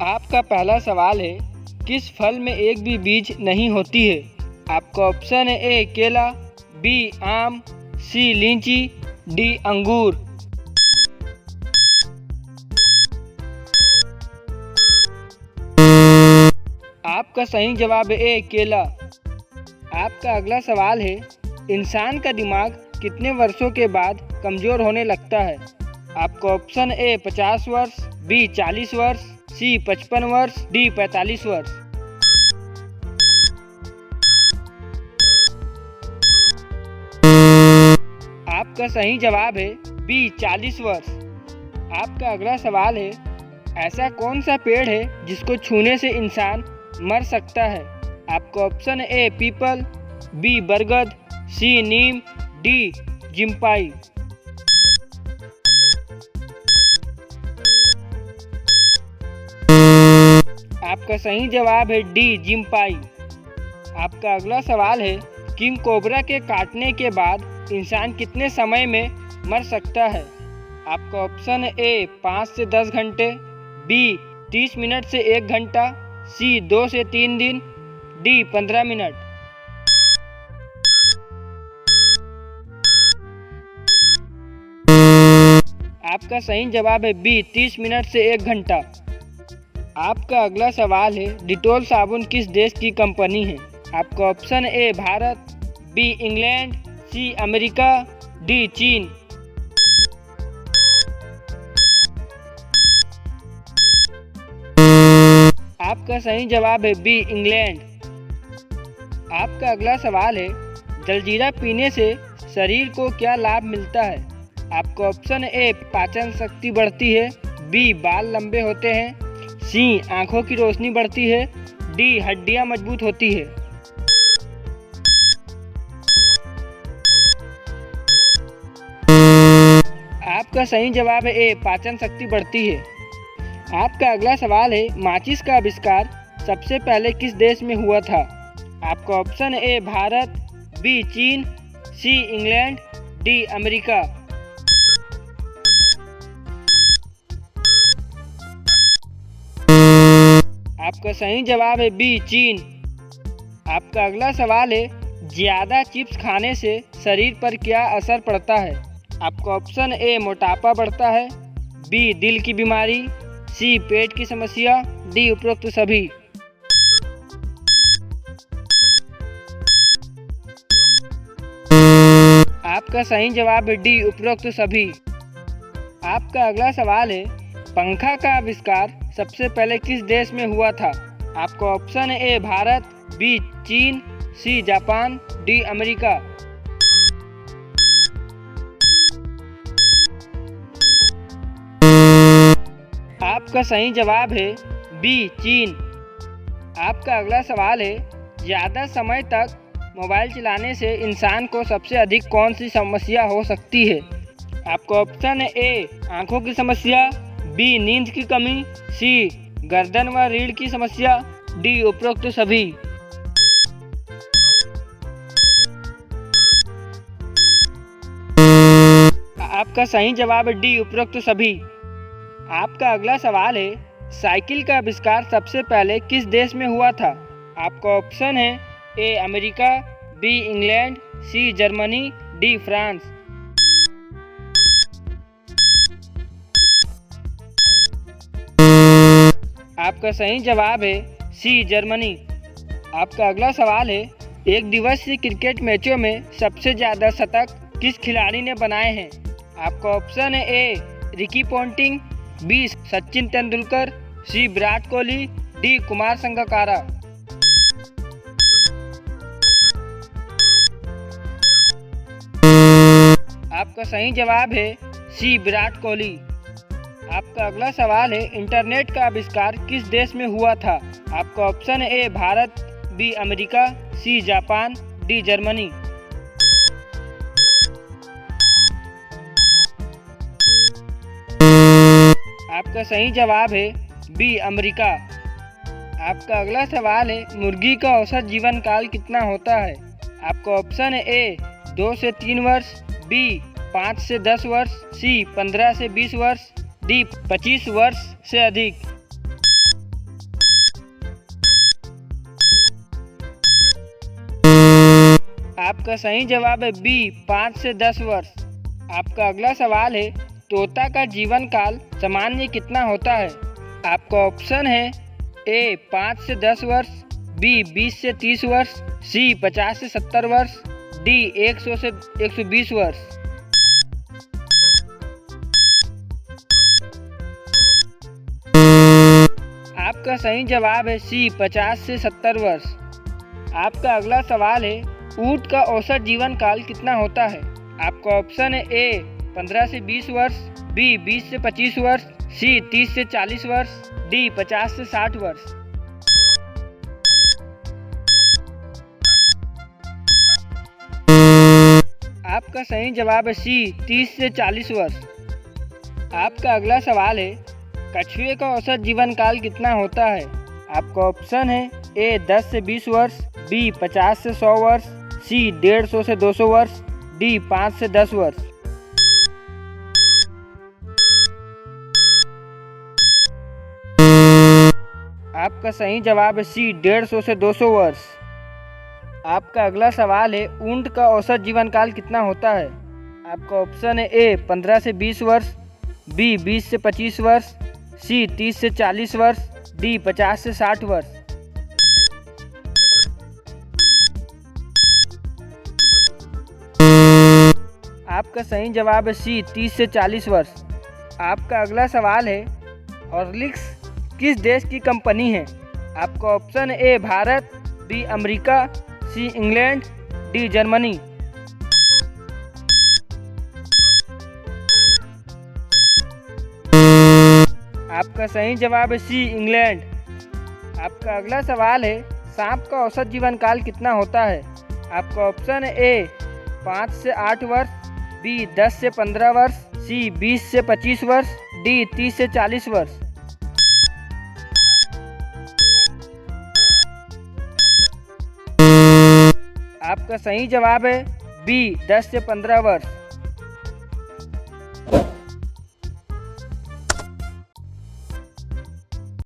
आपका पहला सवाल है, किस फल में एक भी बीज नहीं होती है? आपका ऑप्शन है ए केला, बी आम, सी लीची, डी अंगूर। आपका सही जवाब है ए केला। आपका अगला सवाल है, इंसान का दिमाग कितने वर्षों के बाद कमज़ोर होने लगता है? आपका ऑप्शन ए 50 वर्ष, बी 40 वर्ष, सी 55 वर्ष, डी 45 वर्ष। आपका सही जवाब है बी 40 वर्ष। आपका अगला सवाल है, ऐसा कौन सा पेड़ है जिसको छूने से इंसान मर सकता है? आपका ऑप्शन ए पीपल, बी बरगद, सी नीम, डी जिम्पाई। आपका सही जवाब है डी जिम्पाई। आपका अगला सवाल है, किंग कोबरा के काटने के बाद इंसान कितने समय में मर सकता है? आपका ऑप्शन है ए 5 से 10 घंटे, बी 30 मिनट से 1 घंटा, सी 2 से 3 दिन, डी 15 मिनट। आपका सही जवाब है बी 30 मिनट से 1 घंटा। आपका अगला सवाल है, डिटोल साबुन किस देश की कंपनी है? आपका option A Bharat, B England, C America, D चीन। आपका सही जवाब है बी इंग्लैंड। आपका अगला सवाल है, जलजीरा पीने से शरीर को क्या लाभ मिलता है? आपका ऑप्शन ए पाचन शक्ति बढ़ती है, बी बाल लंबे होते हैं, सी आंखों की रोशनी बढ़ती है, डी हड्डियां मजबूत होती है। आपका सही जवाब है ए पाचन शक्ति बढ़ती है। आपका अगला सवाल है, माचिस का आविष्कार सबसे पहले किस देश में हुआ था? आपका ऑप्शन ए भारत, बी चीन, सी इंग्लैंड, डी अमेरिका। आपका सही जवाब है बी चीन। आपका अगला सवाल है, ज़्यादा चिप्स खाने से शरीर पर क्या असर पड़ता है? आपका ऑप्शन ए मोटापा बढ़ता है, बी दिल की बीमारी, सी पेट की समस्या, डी उपरोक्त सभी। आपका सही जवाब है डी उपरोक्त सभी। आपका अगला सवाल है, पंखा का आविष्कार सबसे पहले किस देश में हुआ था? आपका ऑप्शन है ए भारत, बी चीन, सी जापान, डी अमेरिका। आपका सही जवाब है बी चीन। आपका अगला सवाल है, ज़्यादा समय तक मोबाइल चलाने से इंसान को सबसे अधिक कौन सी समस्या हो सकती है? आपका ऑप्शन है ए आंखों की समस्या, बी नींद की कमी, सी गर्दन व रीढ़ की समस्या, डी उपरोक्त सभी। आपका सही जवाब है डी उपरोक्त सभी। आपका अगला सवाल है, साइकिल का आविष्कार सबसे पहले किस देश में हुआ था? आपका ऑप्शन है A America, B England, C Germany, D France. आपका सही जवाब है सी जर्मनी। आपका अगला सवाल है, एक दिवसीय क्रिकेट मैचों में सबसे ज़्यादा शतक किस खिलाड़ी ने बनाए हैं? आपका ऑप्शन है A Ricky Ponting, B Sachin Tendulkar, C Virat Kohli, D Kumar Sangakkara. आपका सही जवाब है सी विराट कोहली। आपका अगला सवाल है, इंटरनेट का आविष्कार किस देश में हुआ था? आपका ऑप्शन है A Bharat, B America, C Japan, D Germany. आपका सही जवाब है बी अमेरिका। आपका अगला सवाल है, मुर्गी का औसत जीवन काल कितना होता है? आपका ऑप्शन है ए 2 से 3 वर्ष, बी 5 से 10 वर्ष, सी 15 से 20 वर्ष, डी 25 वर्ष से अधिक। आपका सही जवाब है बी 5 से 10 वर्ष। आपका अगला सवाल है, तोता का जीवन काल सामान्य कितना होता है? आपका ऑप्शन है ए 5 से 10 वर्ष, बी 20 से 30 वर्ष, सी 50 से 70 वर्ष, डी 100 से 120 वर्ष। आपका सही जवाब है सी 50 से 70 वर्ष। आपका अगला सवाल है, ऊँट का औसत जीवन काल कितना होता है? आपका ऑप्शन है ए 15 से 20 वर्ष, बी 20 से 25 वर्ष, सी 30 से 40 वर्ष, डी 50 से 60 वर्ष। आपका सही जवाब है सी 30 से 40 वर्ष। आपका अगला सवाल है, कछुए का औसत जीवन काल कितना होता है? आपका ऑप्शन है ए 10 से 20 वर्ष, बी 50 से 100 वर्ष, सी 150 से 200 वर्ष, डी 5 से 10 वर्ष। आपका सही जवाब है सी 150 से 200 वर्ष। आपका अगला सवाल है, ऊंट का औसत जीवन काल कितना होता है? आपका ऑप्शन है ए 15 से 20 वर्ष, बी 20 से 25 वर्ष, सी 30 से 40 वर्ष, डी 50 से 60 वर्ष। आपका सही जवाब है सी 30 से 40 वर्ष। आपका अगला सवाल है, हॉर्लिक्स किस देश की कंपनी है? आपका ऑप्शन है A Bharat, B America, C England, D Germany. आपका सही जवाब है सी इंग्लैंड। आपका अगला सवाल है, सांप का औसत जीवन काल कितना होता है? आपका ऑप्शन है ए 5 से 8 वर्ष, बी 10 से 15 वर्ष, सी 20 से 25 वर्ष, डी 30 से 40 वर्ष। आपका सही जवाब है बी 10 से 15 वर्ष।